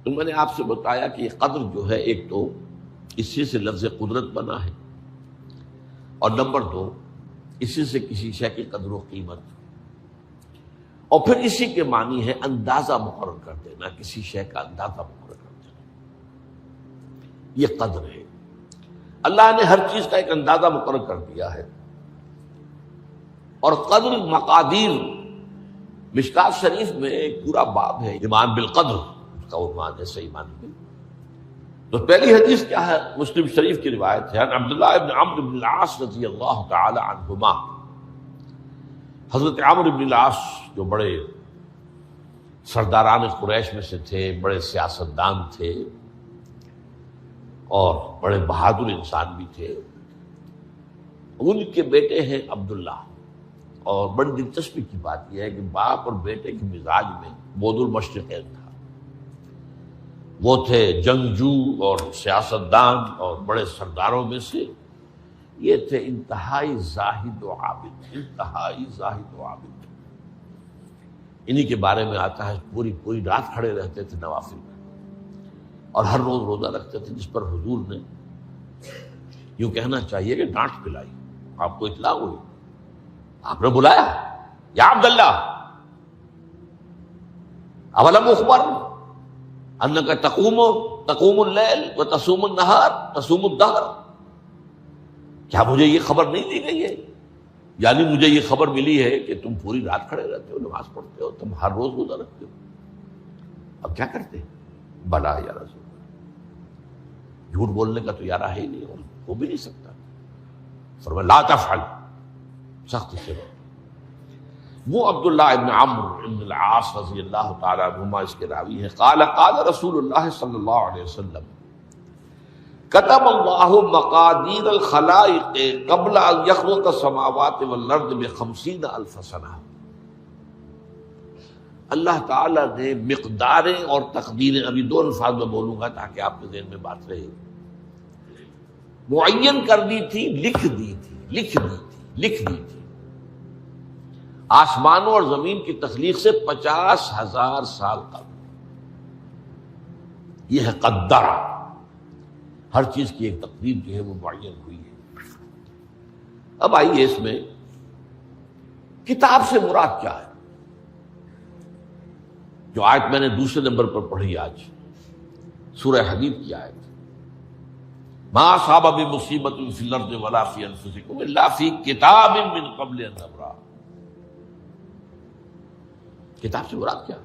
تو میں نے آپ سے بتایا کہ یہ قدر جو ہے ایک تو اسی سے لفظ قدرت بنا ہے، اور نمبر دو اسی سے کسی شے کی قدر و قیمت، اور پھر اسی کے معنی ہے اندازہ مقرر کر دینا، کسی شے کا اندازہ مقرر کر دینا، یہ قدر ہے۔ اللہ نے ہر چیز کا ایک اندازہ مقرر کر دیا ہے، اور قدر مقادیر مشکات شریف میں ایک پورا باب ہے، ایمان بالقدر اس کا عنوان ہے صحیح معنی میں۔ تو پہلی حدیث کیا ہے؟ مسلم شریف کی روایت ہے، عبداللہ ابن عمرو بن العاص رضی اللہ تعالی عنہما۔ حضرت عمرو بن العاص جو بڑے سرداران قریش میں سے تھے، بڑے سیاستدان تھے اور بڑے بہادر انسان بھی تھے، ان کے بیٹے ہیں عبداللہ۔ اور بڑی دلچسپی کی بات یہ ہے کہ باپ اور بیٹے کے مزاج میں بود المشرقین تھا، وہ تھے جنگجو اور سیاستدان اور بڑے سرداروں میں سے، یہ تھے انتہائی زاہد و عابد، انتہائی زاہد و عابد۔ انہی کے بارے میں آتا ہے پوری رات کھڑے رہتے تھے نوافل میں، اور ہر روز روزہ رکھتے تھے، جس پر حضور نے یوں کہنا چاہیے کہ ڈانٹ پلائی۔ آپ کو اطلاع ہوئی، آپ نے بلایا، یا عبداللہ اولم اخبر انک تقوم اللیل وتصوم النہار تصوم الدہر، کیا مجھے یہ خبر نہیں دی گئی ہے؟ یعنی مجھے یہ خبر ملی ہے کہ تم پوری رات کھڑے رہتے ہو، نماز پڑھتے ہو، تم ہر روز روزہ رکھتے ہو، اب کیا کرتے؟ بلا یا رسول اللہ، جھوٹ بولنے کا تو یارہ ہے ہی نہیں، اور ہو بھی نہیں سکتا۔ فرمایا لا تفعل، سخت سے وہ عبداللہ ابن عمرو ابن العاص رضی اللہ تعالی عنہما اس کے راوی ہیں، قال رسول اللہ صلی اللہ علیہ وسلم کتب اللہ مقادیر الخلائق قبل ان یخلق السماوات والارض ب50,000 سنہ۔ اللہ تعالیٰ نے مقداریں اور تقدیریں، ابھی دو الفاظ میں بولوں گا تاکہ آپ کے ذہن میں بات رہے، معین کر دی تھی، لکھ دی تھی آسمانوں اور زمین کی تخلیق سے 50,000 سال قبل۔ یہ ہے قدر، ہر چیز کی ایک تقدیر جو ہے وہ معین ہوئی ہے۔ اب آئیے اس میں کتاب سے مراد کیا ہے؟ جو آیت میں نے دوسرے نمبر پر پڑھی آج، سورہ حدید کی آیت، ما اصاب بمصیبۃ فی الارض ولا فی انفسکم الا فی کتاب من قبل ان نبرأ۔ کتاب سے مراد کیا؟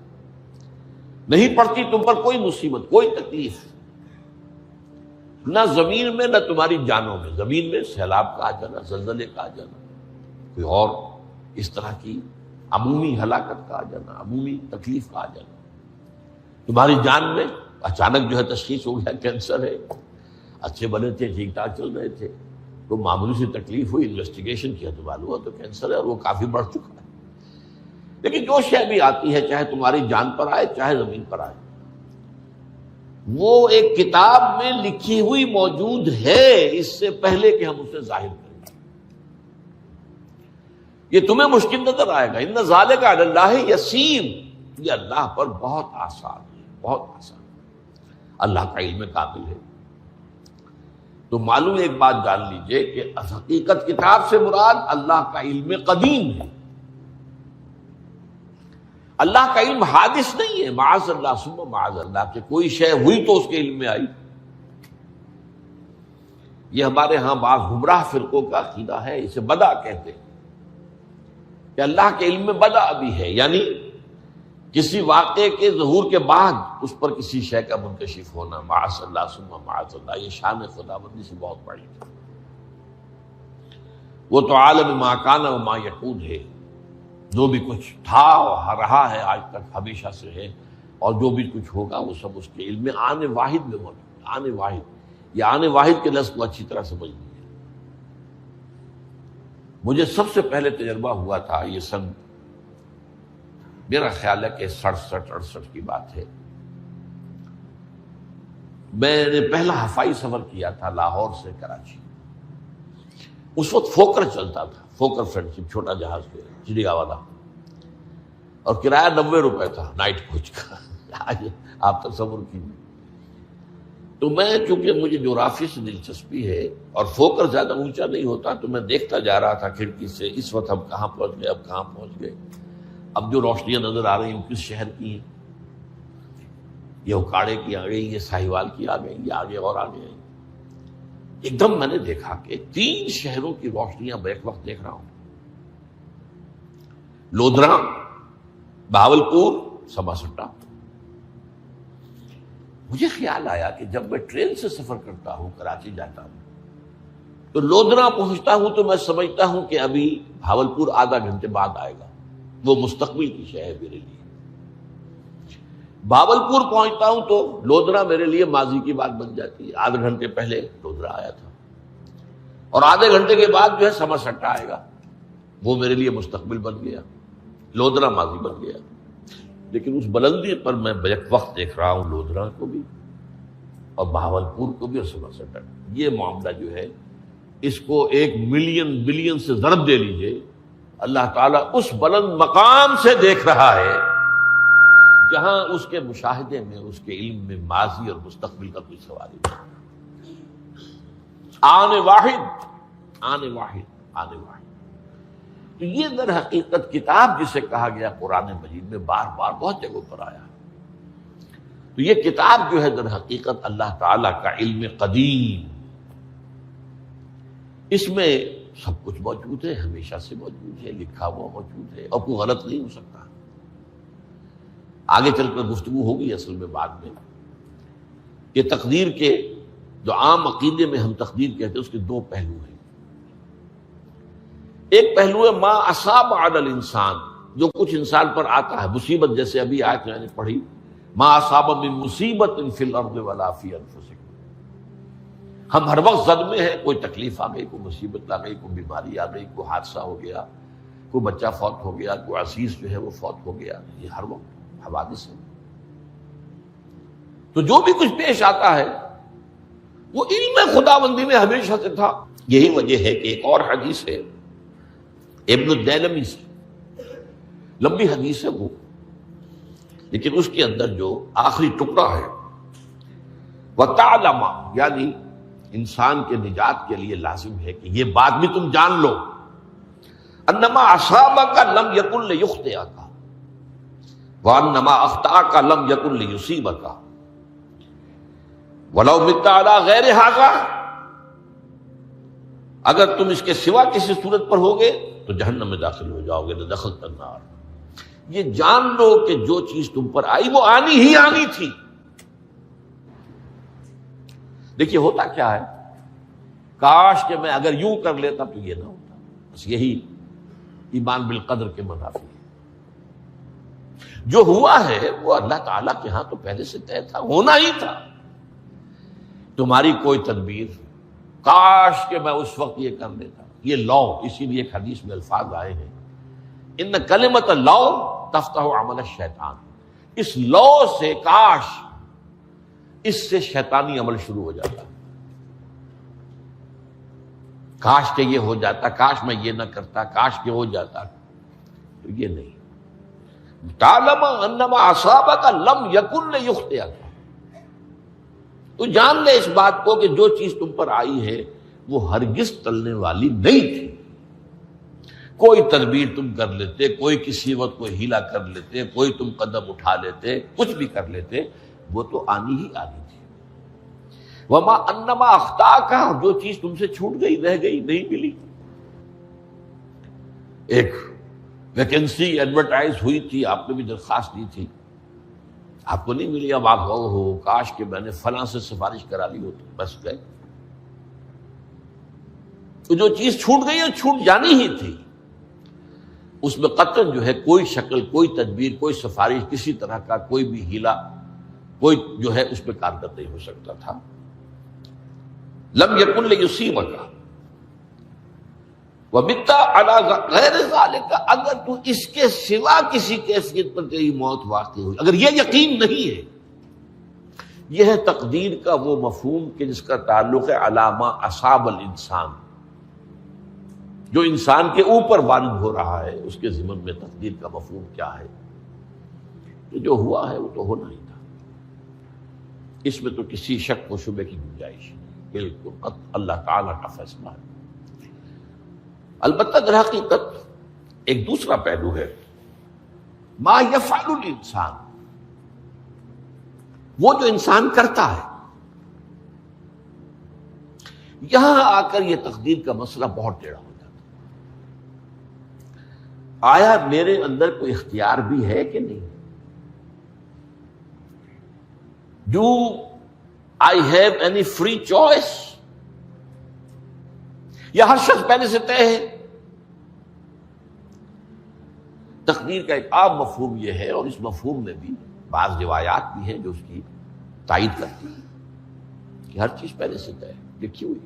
نہیں پڑتی تم پر کوئی مصیبت، کوئی تکلیف، نہ زمین میں نہ تمہاری جانوں میں، زمین میں سیلاب کا آ جانا، زلزلے کا آ جانا، کوئی اور اس طرح کی عمومی ہلاکت کا آ جانا، عمومی تکلیف کا آ جانا، تمہاری جان میں اچانک جو ہے تشخیص ہو گیا کینسر ہے، اچھے بنے تھے، ٹھیک ٹھاک چل رہے تھے، تو معمولی سی تکلیف ہوئی، انویسٹیگیشن کیا تو معلوم ہوا تو کینسر ہے، اور وہ کافی بڑھ چکا ہے۔ لیکن جو شے بھی آتی ہے، چاہے تمہاری جان پر آئے چاہے زمین پر آئے، وہ ایک کتاب میں لکھی ہوئی موجود ہے، اس سے پہلے کہ ہم اسے ظاہر کریں۔ یہ تمہیں مشکل نظر آئے گا، ان ذالک علی اللہ یسیر، یہ اللہ پر بہت آسان ہے، بہت آسان ہے، اللہ کا علم کامل ہے۔ تو معلوم ایک بات جان لیجئے کہ حقیقت کتاب سے مراد اللہ کا علم قدیم ہے، اللہ کا علم حادث نہیں ہے، معاذ اللہ ثم معاذ اللہ، کہ کوئی شے ہوئی تو اس کے علم میں آئی۔ یہ ہمارے ہاں بعض گمراہ فرقوں کا عقیدہ ہے، اسے بدع کہتے ہیں، کہ اللہ کے علم میں بدع بھی ہے، یعنی کسی واقعے کے ظہور کے بعد اس پر کسی شے کا منکشف ہونا، معاذ اللہ ثم معاذ اللہ، یہ شان خداوندی سے بہت بڑی ہے۔ وہ تو عالم ما کان و ما یکون ہے، جو بھی کچھ تھا اور رہا ہے آج تک ہمیشہ سے ہے، اور جو بھی کچھ ہوگا وہ سب اس کے علم میں آنے واحد میں موجود ہے۔ آنے واحد، یہ آنے واحد کے لفظ کو اچھی طرح سمجھ لیجیے۔ مجھے سب سے پہلے تجربہ ہوا تھا، یہ سن میرا خیال ہے کہ 67-68 کی بات ہے، میں نے پہلا ہفائی سفر کیا تھا لاہور سے کراچی۔ اس وقت فوکر چلتا تھا، فوکر فرینڈشپ، چھوٹا جہاز پہ چڑیا والا، اور کرایہ 90 روپے تھا نائٹ کوچ کا۔ آپ تصور کیجیے. تو میں چونکہ مجھے جغرافی سے دلچسپی ہے اور فوکس زیادہ اونچا نہیں ہوتا، تو میں دیکھتا جا رہا تھا کھڑکی سے، اس وقت ہم کہاں پہنچ گئے، اب کہاں پہنچ گئے. اب جو روشنیاں نظر آ رہی ہیں کس شہر کی ہیں؟ یہ اکاڑے کی آ گئی، یہ ساہیوال کی آ گئی، یہ آگے اور آگے آئی. ایک دم میں نے دیکھا کہ 3 شہروں کی روشنیاں میں ایک وقت دیکھ رہا ہوں. لودھرا، بہاولپور، سباسٹا. مجھے خیال آیا کہ جب میں ٹرین سے سفر کرتا ہوں، کراچی جاتا ہوں، تو لودھرا پہنچتا ہوں تو میں سمجھتا ہوں کہ ابھی بہاولپور آدھا گھنٹے بعد آئے گا. وہ مستقبل کی شے ہے میرے لیے. بہاولپور پہنچتا ہوں تو لودھرا میرے لیے ماضی کی بات بن جاتی ہے. آدھے گھنٹے پہلے لودھرا آیا تھا، اور آدھے گھنٹے کے بعد جو ہے سمرسٹا آئے گا. وہ میرے لیے مستقبل بن گیا، لودھرا ماضی بن گیا. لیکن اس بلندی پر میں بیک وقت دیکھ رہا ہوں لودھرا کو بھی اور بہاولپور کو بھی اور سمرسٹا. یہ معاملہ جو ہے اس کو 1 ملین بلین سے ضرب دے لیجئے. اللہ تعالیٰ اس بلند مقام سے دیکھ رہا ہے جہاں اس کے مشاہدے میں، اس کے علم میں ماضی اور مستقبل کا کوئی سوال ہی نہیں. آنے واحد. تو یہ در حقیقت کتاب جسے کہا گیا قرآن مجید میں بار بار بہت جگہوں پر آیا. تو یہ کتاب جو ہے در حقیقت اللہ تعالیٰ کا علم قدیم، اس میں سب کچھ موجود ہے، ہمیشہ سے موجود ہے، لکھا ہوا موجود ہے، اور کوئی غلط نہیں ہو سکتا. آگے چل کر گفتگو ہوگی اصل میں بعد میں کہ تقدیر کے جو عام عقیدے میں ہم تقدیر کہتے ہیں اس کے 2 پہلو ہیں. ایک پہلو ہے ما اصاب علی الانسان، جو کچھ انسان پر آتا ہے مصیبت، جیسے ابھی آیت میں نے پڑھی ما اصاب من مصیبت فی الارض ولا فی انفسکم. ہم ہر وقت زد میں ہیں، کوئی تکلیف آ گئی، کوئی مصیبت آ گئی، کوئی بیماری آ گئی، کوئی حادثہ ہو گیا، کوئی بچہ فوت ہو گیا، کوئی عزیز جو ہے وہ فوت ہو گیا. یہ ہر وقت حوادث ہے. تو جو بھی کچھ پیش آتا ہے وہ علم خداوندی میں ہمیشہ سے تھا. یہی وجہ ہے کہ ایک اور حدیث ہے ابن الدیلمی سے، لمبی حدیث ہے وہ، لیکن اس کے اندر جو آخری ٹکڑا ہے وَتَعْلَمَ، یعنی انسان کے نجات کے لیے لازم ہے کہ یہ بات بھی تم جان لو انما اصابک لم یکن لیخطئک وانما اخطاک لم یکن لیصیبک ولو مت علی غیر ھذا. اگر تم اس کے سوا کسی صورت پر ہوگے تو جہنم میں داخل ہو جاؤ گے، لدخلت النار. یہ جان لو کہ جو چیز تم پر آئی وہ آنی ہی آنی تھی. دیکھیے ہوتا کیا ہے، کاش کہ میں اگر یوں کر لیتا تو یہ نہ ہوتا. بس یہی ایمان بالقدر کے منافی ہے. جو ہوا ہے وہ اللہ تعالیٰ کے ہاں تو پہلے سے طے تھا، ہونا ہی تھا. تمہاری کوئی تدبیر، کاش کہ میں اس وقت یہ کر لیتا. یہ لو، اسی لیے ایک حدیث میں الفاظ آئے ہیں ان کلمۃ لو تفتح عمل الشیطان. اس لو سے، کاش، اس سے شیطانی عمل شروع ہو جاتا. کاش کہ یہ ہو جاتا، کاش میں یہ نہ کرتا، کاش کہ ہو جاتا. تو یہ نہیں. تعلم انما اصابک لم یکن لیخطئک. تو جان لے اس بات کو کہ جو چیز تم پر آئی ہے وہ ہرگز ٹلنے والی نہیں تھی. کوئی تدبیر تم کر لیتے، کوئی کسی وقت کوئی ہیلا کر لیتے، کوئی تم قدم اٹھا لیتے، کچھ بھی کر لیتے، وہ تو آنی ہی آنی تھی. وما انما اخطاک، جو چیز تم سے چھوٹ گئی، رہ گئی، نہیں ملی. ایک ویکنسی ایڈورٹائز ہوئی تھی، آپ نے بھی درخواست دی تھی، آپ کو نہیں ملی. اب آپ ہو کاش کہ میں نے فلاں سے سفارش کرا لی ہوتی، بس گئے. تو جو چیز چھوٹ گئی وہ چھوٹ جانی ہی تھی. اس میں قطعاً جو ہے کوئی شکل، کوئی تدبیر، کوئی سفارش، کسی طرح کا کوئی بھی ہیلا، کوئی جو ہے اس پہ کارگر نہیں ہو سکتا تھا. لم یکن لیصیبک ومت علی غیر ذلک. اگر تو اس کے سوا کسی کیفیت پر تیری موت واقع ہوئی، اگر یہ یقین نہیں ہے، یہ ہے تقدیر کا وہ مفہوم کہ جس کا تعلق ہے علامہ اصاب الانسان، جو انسان کے اوپر وارد ہو رہا ہے. اس کے ضمن میں تقدیر کا مفہوم کیا ہے؟ تو جو ہوا ہے وہ تو ہونا ہی تھا. اس میں تو کسی شک و شبے کی گنجائش نہیں، بالکل قطع اللہ تعالیٰ کا فیصلہ ہے۔ البتہ در حقیقت ایک دوسرا پہلو ہے، ما یفعل الانسان، وہ جو انسان کرتا ہے۔ یہاں آ کر یہ تقدیر کا مسئلہ بہت ٹیڑھا ہو جاتا ہے۔ آیا میرے اندر کوئی اختیار بھی ہے کہ نہیں؟ Do I have any free choice؟ یا ہر شخص پہلے سے طے ہے؟ تقدیر کا ایک عام مفہوم یہ ہے، اور اس مفہوم میں بھی بعض روایات بھی ہیں جو اس کی تائید کرتی ہیں کہ ہر چیز پہلے سے طے ہے، لکھی ہوئی۔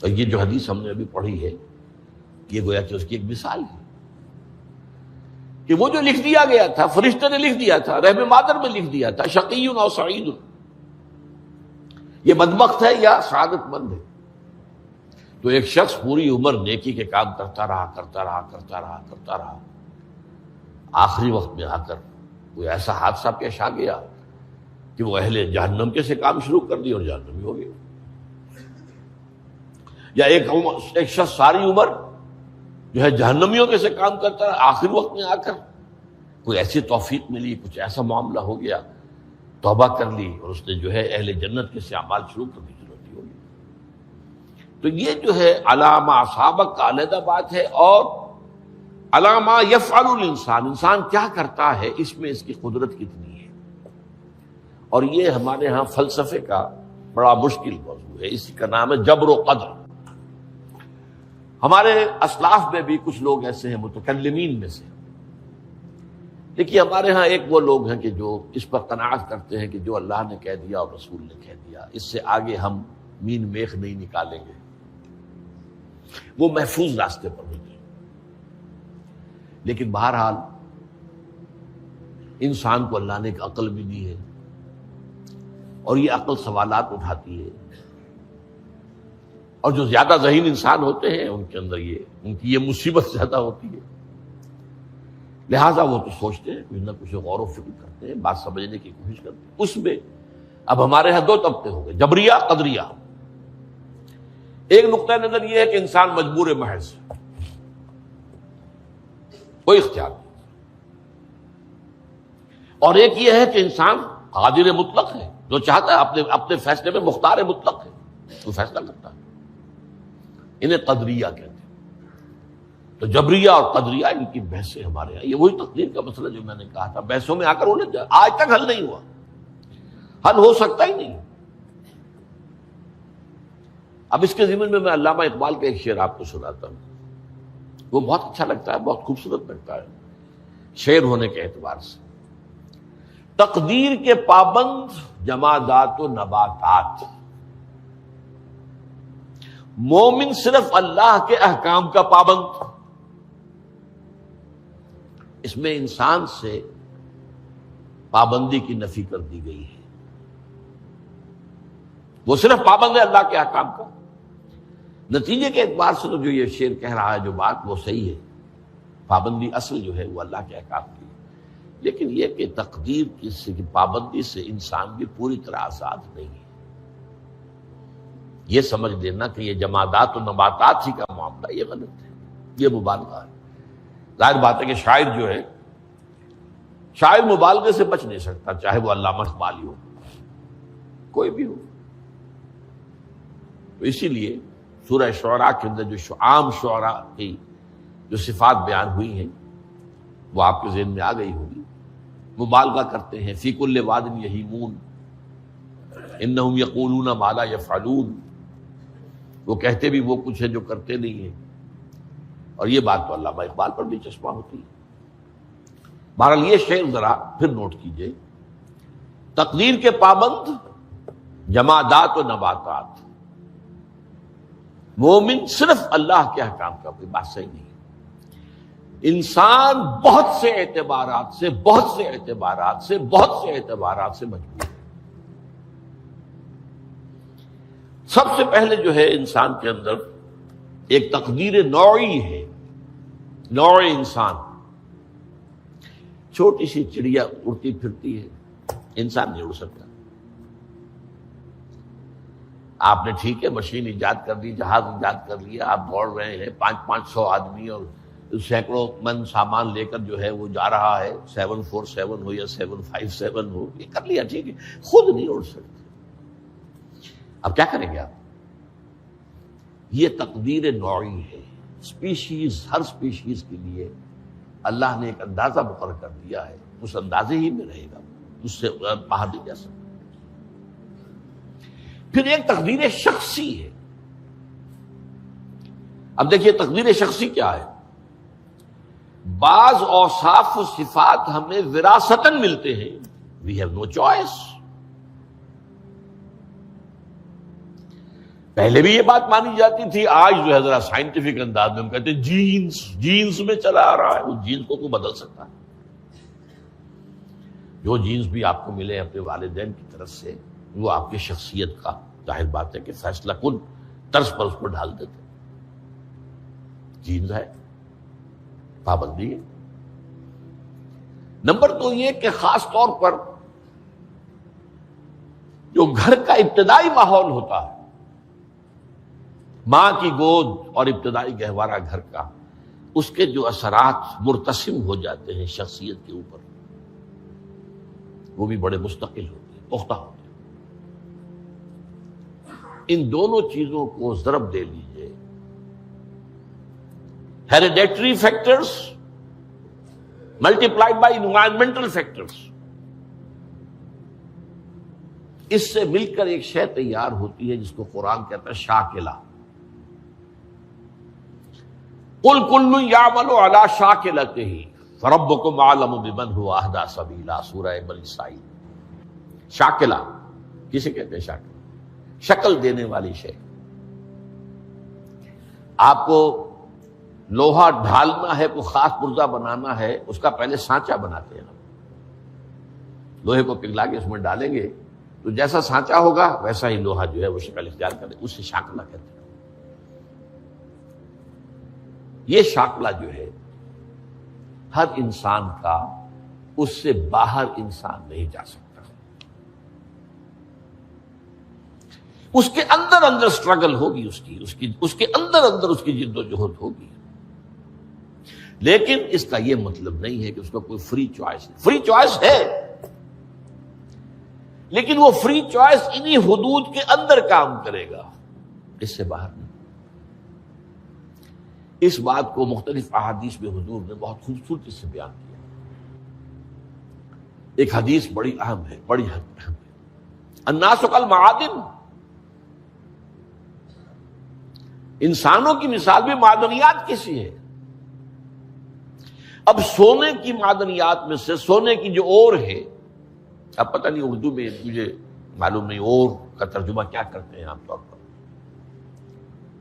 اور یہ جو حدیث ہم نے ابھی پڑھی ہے، یہ گویا کہ اس کی ایک مثال ہے کہ وہ جو لکھ دیا گیا تھا، فرشتے نے لکھ دیا تھا، رحم مادر میں لکھ دیا تھا، شقی او سعید، یہ بدبخت ہے یا سعادت مند ہے۔ تو ایک شخص پوری عمر نیکی کے کام کرتا رہا، آخری وقت میں آ کر کوئی ایسا حادثہ پیش آ گیا کہ وہ اہل جہنم کے سے کام شروع کر دیا اور جہنمی ہو گیا۔ یا ایک شخص ساری عمر جو ہے جہنمیوں کے سے کام کرتا رہا، آخری وقت میں آ کر کوئی ایسی توفیق ملی، کچھ ایسا معاملہ ہو گیا، توبہ کر لی اور اس نے جو ہے اہل جنت کے سے اعمال شروع کر دی، ضرورت ہو گئی۔ تو یہ جو ہے علامہ سابق کا علیحدہ بات ہے، اور علامہ یفعل الانسان، انسان کیا کرتا ہے، اس میں اس کی قدرت کتنی ہے۔ اور یہ ہمارے ہاں فلسفے کا بڑا مشکل موضوع ہے، اسی کا نام ہے جبر و قدر۔ ہمارے اسلاف میں بھی کچھ لوگ ایسے ہیں متکلمین میں سے، دیکھیے ہمارے ہاں ایک وہ لوگ ہیں کہ جو اس پر قناعت کرتے ہیں کہ جو اللہ نے کہہ دیا اور رسول نے کہہ دیا، اس سے آگے ہم مین میخ نہیں نکالیں گے، وہ محفوظ راستے پر ہوتے ہیں۔ لیکن بہرحال انسان کو اللہ نے ایک عقل بھی دی ہے، اور یہ عقل سوالات اٹھاتی ہے، اور جو زیادہ ذہین انسان ہوتے ہیں ان کے اندر ان کی یہ مصیبت زیادہ ہوتی ہے، لہٰذا وہ تو سوچتے ہیں، کچھ نہ کچھ غور و فکر کرتے ہیں، بات سمجھنے کی کوشش کرتے ہیں۔ اس میں اب ہمارے یہاں دو طبقے ہو گئے، جبریہ قدریہ۔ ایک نقطہ نظر یہ ہے کہ انسان مجبور محض، کوئی اختیار نہیں، اور ایک یہ ہے کہ انسان قادر مطلق ہے، جو چاہتا ہے اپنے فیصلے میں مختار مطلق ہے، وہ فیصلہ کرتا ہے۔ انہیں قدریہ کہتے ہیں۔ تو جبریہ اور قدریہ ان کی بحثیں ہمارے یہاں، یہ وہی تقدیر کا مسئلہ جو میں نے کہا تھا، بحثوں میں آ کر انہیں آج تک حل نہیں ہوا، حل ہو سکتا ہی نہیں۔ اب اس کے ضمن میں علامہ اقبال کا ایک شعر آپ کو سناتا ہوں، وہ بہت اچھا لگتا ہے، بہت خوبصورت لگتا ہے شعر ہونے کے اعتبار سے۔ تقدیر کے پابند جمادات و نباتات، مومن صرف اللہ کے احکام کا پابند۔ اس میں انسان سے پابندی کی نفی کر دی گئی ہے، وہ صرف پابند ہے اللہ کے احکام کا۔ نتیجے کے اعتبار سے تو جو یہ شعر کہہ رہا ہے، جو بات وہ صحیح ہے، پابندی اصل جو ہے وہ اللہ کے احکام کی ہے، لیکن یہ کہ تقدیر کی پابندی سے انسان بھی پوری طرح آزاد نہیں ہے۔ یہ سمجھ لینا کہ یہ جمادات و نباتات ہی کا معاملہ، یہ غلط ہے، یہ مبالغہ ہے۔ ظاہر بات ہے کہ شاعر جو ہے، شاعر مبالغے سے بچ نہیں سکتا، چاہے وہ علامہ اقبال ہی ہو، کوئی بھی ہو۔ تو اسی لیے سورہ شعراء کے اندر جو عام شعراء کی جو صفات بیان ہوئی ہیں وہ آپ کے ذہن میں آ گئی ہوگی۔ مبالغہ کرتے ہیں، فی کل واد یہیمون انہم یقولون ما لا یفعلون، وہ کہتے بھی وہ کچھ ہے جو کرتے نہیں ہیں، اور یہ بات تو علامہ اقبال پر بھی چشمہ ہوتی ہے۔ بہرحال یہ شعر ذرا پھر نوٹ کیجئے، تقدیر کے پابند جمادات و نباتات، مومن صرف اللہ کے احکام کا، کوئی بات صحیح نہیں ہے۔ انسان بہت سے اعتبارات سے مجبور ہے۔ سب سے پہلے جو ہے انسان کے اندر ایک تقدیر نوعی ہے، نوع انسان۔ چھوٹی سی چڑیا اڑتی پھرتی ہے، انسان نہیں اڑ سکتا، آپ نے ٹھیک ہے مشین ایجاد کر دی، جہاز ایجاد کر لیا، آپ دوڑ رہے ہیں 500 آدمی اور سینکڑوں من سامان لے کر جو ہے وہ جا رہا ہے، 747 ہو یا 757 ہو، یہ کر لیا ٹھیک ہے، خود نہیں اڑ سکتے، اب کیا کریں گے آپ؟ یہ تقدیر نوعی ہے، اسپیشیز، ہر اسپیشیز کے لیے اللہ نے ایک اندازہ مقرر کر دیا ہے، اس اندازے ہی میں رہے گا، اس سے باہر نہیں جا سکتا۔ پھر ایک تقدیر شخصی ہے۔ اب دیکھیے تقدیر شخصی کیا ہے؟ بعض اوصاف و صفات ہمیں وراثتاً ملتے ہیں، وی ہیو نو چوائس۔ پہلے بھی یہ بات مانی جاتی تھی، آج جو ہے ذرا سائنٹیفک انداز میں ہم کہتے ہیں جینز میں چلا آ رہا ہے، اس جینز کو کوئی بدل سکتا ہے؟ جو جینز بھی آپ کو ملے اپنے والدین کی طرف سے، وہ آپ کی شخصیت کا ظاہر بات ہے کہ فیصلہ کن طرز پر اس کو ڈال دیتے، جینز ہے، پابندی ہے۔ نمبر 2 یہ کہ خاص طور پر جو گھر کا ابتدائی ماحول ہوتا ہے، ماں کی گود اور ابتدائی گہوارہ گھر کا، اس کے جو اثرات مرتسم ہو جاتے ہیں شخصیت کے اوپر، وہ بھی بڑے مستقل ہوتے ہیں، پختہ ہوتے ہیں۔ ان دونوں چیزوں کو ضرب دے لیجئے، hereditary factors multiplied by environmental factors, اس سے مل کر ایک شے تیار ہوتی ہے جس کو قرآن کہتا ہے شاکلہ۔ قُلْ كُلٌّ يَعْمَلُ عَلَىٰ شَاكِلَتِهِ فَرَبُّكُمْ أَعْلَمُ بِمَنْ هُوَ أَهْدَىٰ سَبِيلًا، سورہ بنی اسرائیل۔ شاکلہ کسے کہتے ہیں؟ شاکلہ، شکل دینے والی شے۔ آپ کو لوہا ڈھالنا ہے، کوئی خاص پرزہ بنانا ہے، اس کا پہلے سانچہ بناتے ہیں ہم، لوہے کو پگھلا کے اس میں ڈالیں گے تو جیسا سانچہ ہوگا ویسا ہی لوہا جو ہے وہ شکل اختیار کرے، اسے شاکلہ کہتے ہیں۔ یہ شاکلہ جو ہے ہر انسان کا، اس سے باہر انسان نہیں جا سکتا، اس کے اندر اندر سٹرگل ہوگی، اس کے اندر اندر اس کی جد و جہد ہوگی، لیکن اس کا یہ مطلب نہیں ہے کہ اس کو کوئی فری چوائس ہے۔ فری چوائس ہے، لیکن وہ فری چوائس انہی حدود کے اندر کام کرے گا، اس سے باہر نہیں۔ اس بات کو مختلف احادیث میں حضور نے بہت خوبصورتی سے بیان کیا۔ ایک حدیث بڑی اہم ہے، بڑی اہم ہے، الناس کالمعادن، انسانوں کی مثال بھی معدنیات کیسی ہے۔ اب سونے کی معدنیات میں سے سونے کی جو اور ہے، اب پتہ نہیں اردو میں مجھے معلوم نہیں اور کا ترجمہ کیا کرتے ہیں عام طور پر،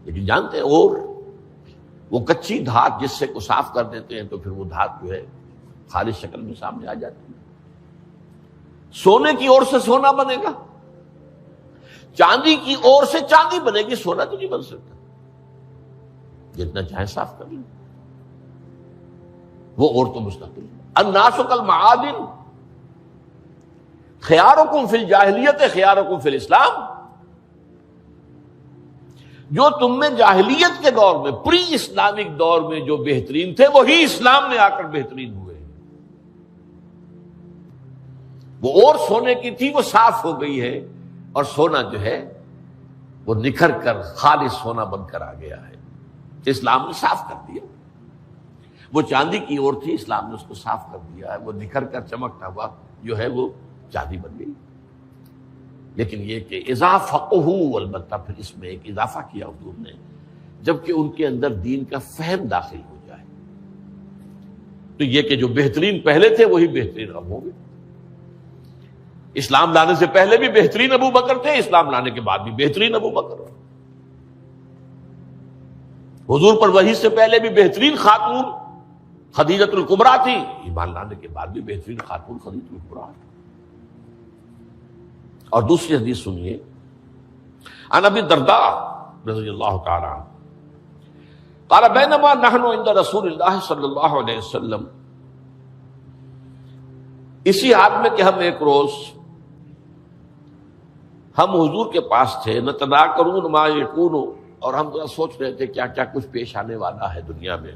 لیکن جانتے ہیں اور وہ کچی دھات جس سے کو صاف کر دیتے ہیں تو پھر وہ دھات جو ہے خالص شکل میں سامنے آ جاتی ہے۔ سونے کی اور سے سونا بنے گا، چاندی کی اور سے چاندی بنے گی، سونا تو نہیں بن سکتا، جتنا چاہے صاف کر لیں، وہ اور تو مستقل۔ الناس کالمعادن خیارکم فی الجاہلیت خیارکم فی الاسلام، جو تم میں جاہلیت کے دور میں، پری اسلامک دور میں جو بہترین تھے، وہی اسلام میں آ کر بہترین ہوئے۔ وہ اور سونے کی تھی، وہ صاف ہو گئی ہے، اور سونا جو ہے وہ نکھر کر خالص سونا بن کر آ گیا ہے، اسلام نے صاف کر دیا۔ وہ چاندی کی اور تھی، اسلام نے اس کو صاف کر دیا ہے، وہ نکھر کر چمکتا ہوا جو ہے وہ چاندی بن گئی۔ لیکن یہ کہ اذا فقہوا، البتہ پھر اس میں ایک اضافہ کیا حضور نے، جبکہ ان کے اندر دین کا فہم داخل ہو جائے، تو یہ کہ جو بہترین پہلے تھے وہی بہترین اب ہوں گے۔ اسلام لانے سے پہلے بھی بہترین ابو بکر تھے، اسلام لانے کے بعد بھی بہترین ابو بکر۔ حضور پر وحی سے پہلے بھی بہترین خاتون خدیجۃ الکبریٰ تھی، ایمان لانے کے بعد بھی بہترین خاتون خدیجۃ الکبریٰ۔ اور دوسری حدیث سنیے، عن ابی الدرداء رضی اللہ تعالی عنہ قال بینما نحن عند رسول اللہ صلی اللہ علیہ وسلم، اسی حال میں کہ ہم ایک روز ہم حضور کے پاس تھے، نتذاکرون ما یکون، اور ہم ذرا سوچ رہے تھے کیا کیا کچھ پیش آنے والا ہے دنیا میں.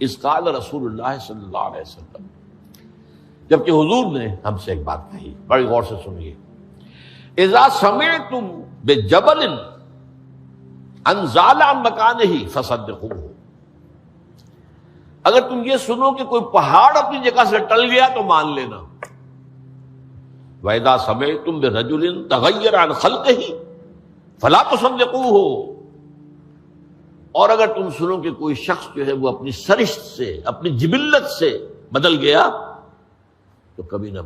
اذ قال رسول اللہ صلی اللہ علیہ وسلم، جبکہ حضور نے ہم سے ایک بات کہی، بڑی غور سے سنیے. اذا سمعتم بجبل انزال عن مکانہ فصدقوہ، اگر تم یہ سنو کہ کوئی پہاڑ اپنی جگہ سے ٹل گیا تو مان لینا. وَإِذَا سَمِعْتُمْ بِرَجُلٍ تَغَيَّرَ عَنْ خَلْقِهِ فَلَا تُصَدِّقُوهُ، اور اگر تم سنو کہ کوئی شخص جو ہے وہ اپنی سرشت سے، اپنی جبلت سے بدل گیا تو کبھی نہ